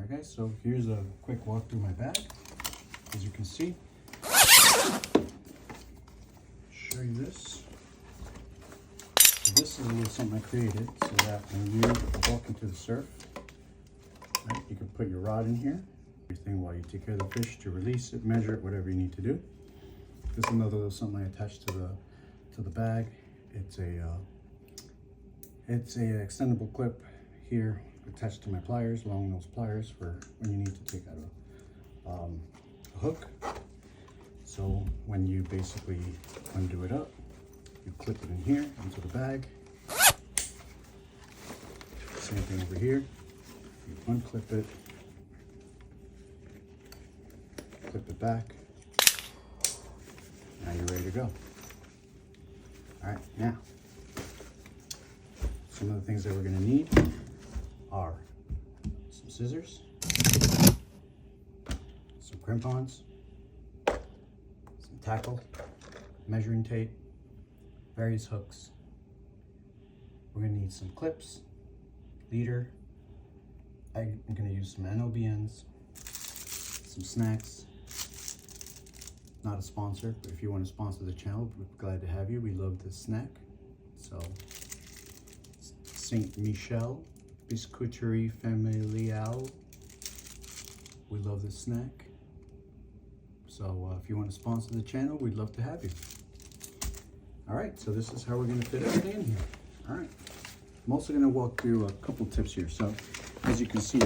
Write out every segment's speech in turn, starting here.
Alright guys, so here's a quick walk through my bag. As you can see, show you this. So this is a little something I created so that when you walk into the surf, right, you can put your rod in here, everything while you take care of the fish to release it, measure it, whatever you need to do. This is another little something I attached to the bag. It's a extendable clip here attached to my pliers, long nose pliers for when you need to take out a hook. So when you basically undo it up, you clip it in here into the bag. Same thing over here. You unclip it, clip it back. Now you're ready to go. All right, now some of the things that we're going to need are some scissors, some crampons, some tackle, measuring tape, various hooks. We're going to need some clips, leader. I'm going to use some NLBNs, some snacks. Not a sponsor, but if you want to sponsor the channel, we're glad to have you. We love this snack. So, Saint Michel Biscuiterie Familiale. We love this snack. So if you want to sponsor the channel, we'd love to have you. All right, so this is how we're going to fit everything in here. All right, I'm also going to walk through a couple tips here. So as you can see,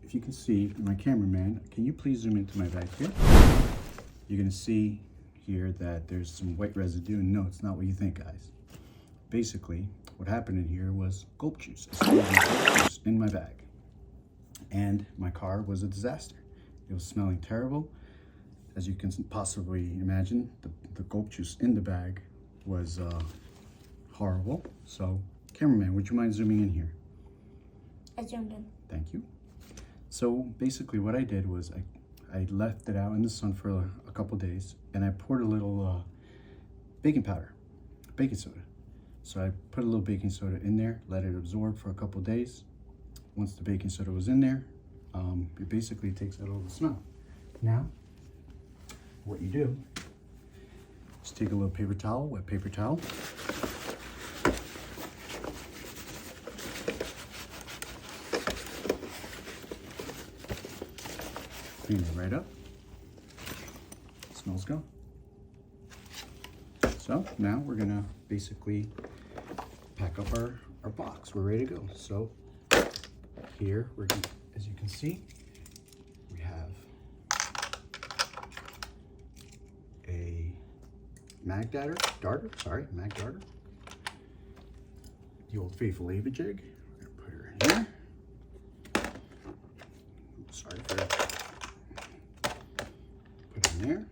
if you can see, my cameraman, can you please zoom into my bag here? You're going to see here that there's some white residue, and no, it's not what you think, guys. Basically, what happened in here was gulp juice. I spilled gulp juice in my bag, and my car was a disaster. It was smelling terrible. As you can possibly imagine, the gulp juice in the bag was horrible. So, cameraman, would you mind zooming in here? I zoomed in. Thank you. So basically what I did was I left it out in the sun for a couple days, and I poured a little baking powder, baking soda. So I put a little baking soda in there, let it absorb for a couple days. Once the baking soda was in there, it basically takes out all the smell. Now, what you do is take a little paper towel, wet paper towel, clean it right up. Smells gone. So now we're gonna basically pack up our box. We're ready to go. So here we're gonna, as you can see, we have a mag darter, mag darter. The old faithful Ava jig. We're gonna put her in here. Sorry for that. Put it in there.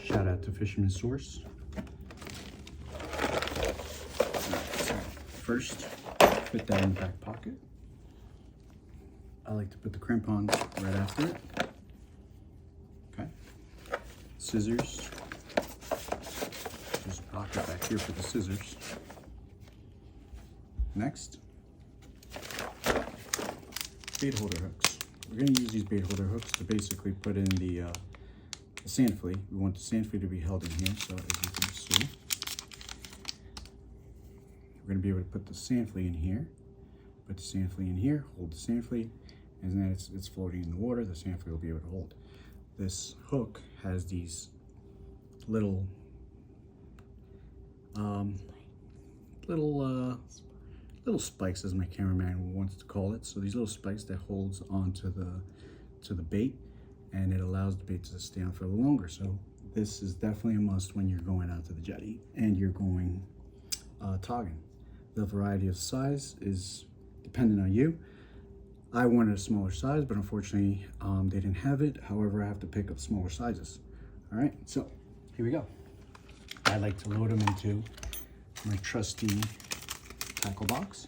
Shout out to Fisherman's Source. First, put that in the back pocket. I like to put the crampons right after it. Okay. Scissors. There's a pocket back here for the scissors. Next, bait holder hooks. We're going to use these bait holder hooks to basically put in the sand flea. We want the sand flea to be held in here, so as you can see, we're going to be able to put the sand flea in here, put the sand flea in here, hold the sand flea, and then it's floating in the water. The sand flea will be able to hold. This hook has these little little spikes, as my cameraman wants to call it. So these little spikes that holds onto the bait, and it allows the bait to stay on for a little longer. So this is definitely a must when you're going out to the jetty and you're going togging. The variety of size is dependent on you. I wanted a smaller size, but unfortunately they didn't have it. However, I have to pick up smaller sizes. All right, so here we go. I like to load them into my trusty tackle box.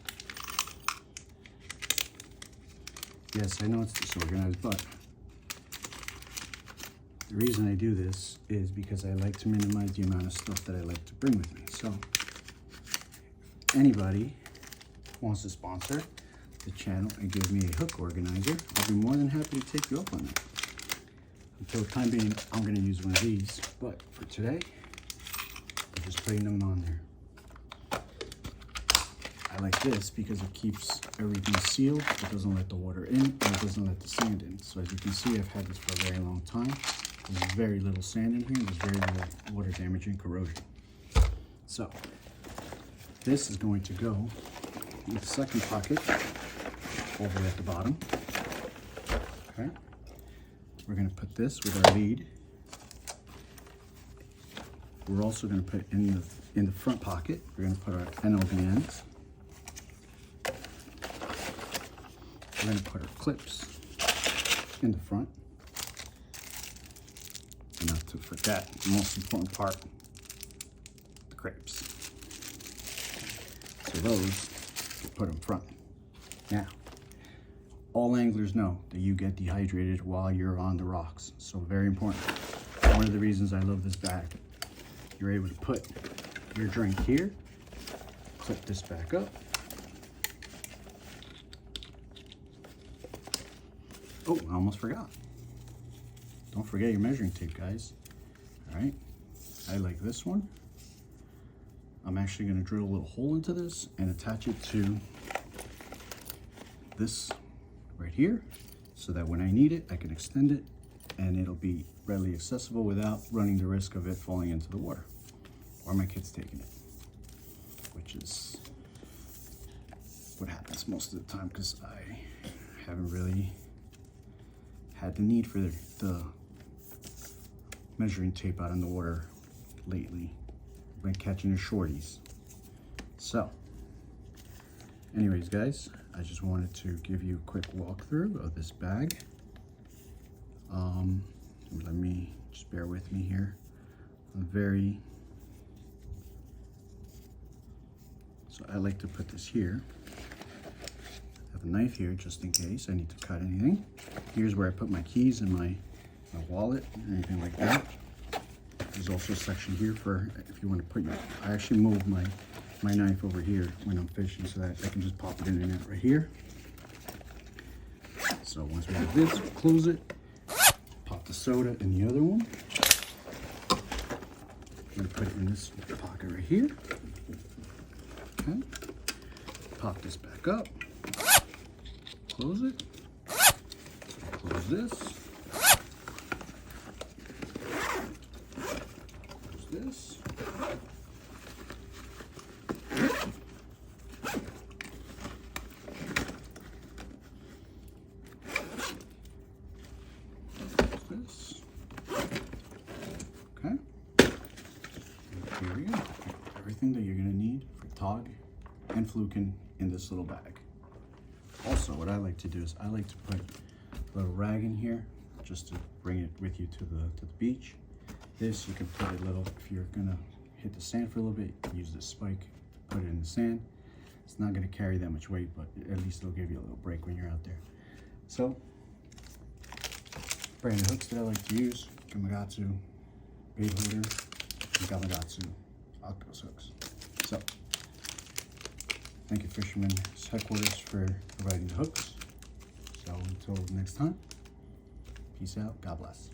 Yes, I know it's disorganized, but The reason I do this is because I like to minimize the amount of stuff that I like to bring with me. So, if anybody wants to sponsor the channel and give me a hook organizer, I'll be more than happy to take you up on that. Until the time being, I'm going to use one of these, but for today, I'm just putting them on there. I like this because it keeps everything sealed. It doesn't let the water in, and it doesn't let the sand in. So as you can see, I've had this for a very long time. There's very little sand in here. There's very little water damage and corrosion. So this is going to go in the second pocket over at the bottom. Okay. We're going to put this with our lead. We're also going to put in the front pocket, we're going to put our NLBNs. We're going to put our clips in the front. And not to forget the most important part, the crepes. So those, we put them front. Now, all anglers know that you get dehydrated while you're on the rocks. So very important. One of the reasons I love this bag, you're able to put your drink here, clip this back up. Oh, I almost forgot. Don't forget your measuring tape, guys. All right, I like this one. I'm actually gonna drill a little hole into this and attach it to this right here, so that when I need it, I can extend it and it'll be readily accessible without running the risk of it falling into the water or my kids taking it, which is what happens most of the time because I haven't really had the need for the measuring tape out in the water lately. Been catching the shorties. So, anyways, guys, I just wanted to give you a quick walkthrough of this bag. Let me just bear with me here. So I like to put this here. I have a knife here just in case I need to cut anything. Here's where I put my keys and my wallet, anything like that. There's also a section here for if you want to put your, I actually move my knife over here when I'm fishing so that I can just pop it in and out right here. So once we have this, we'll close it, pop the soda in the other one. I'm gonna put it in this pocket right here. Okay, pop this back up, close it, close this. This. This. Okay. Here we go. Everything that you're going to need for Tog and Fluken in this little bag. Also, what I like to do is I like to put a little rag in here just to bring it with you to the beach. This, you can put a little, if you're gonna hit the sand for a little bit, use this spike, put it in the sand. It's not gonna carry that much weight, but at least it'll give you a little break when you're out there. So, brand of hooks that I like to use, Gamakatsu bait holder, and Gamakatsu octopus hooks. So, thank you Fisherman's Headquarters for providing the hooks. So until next time, peace out, God bless.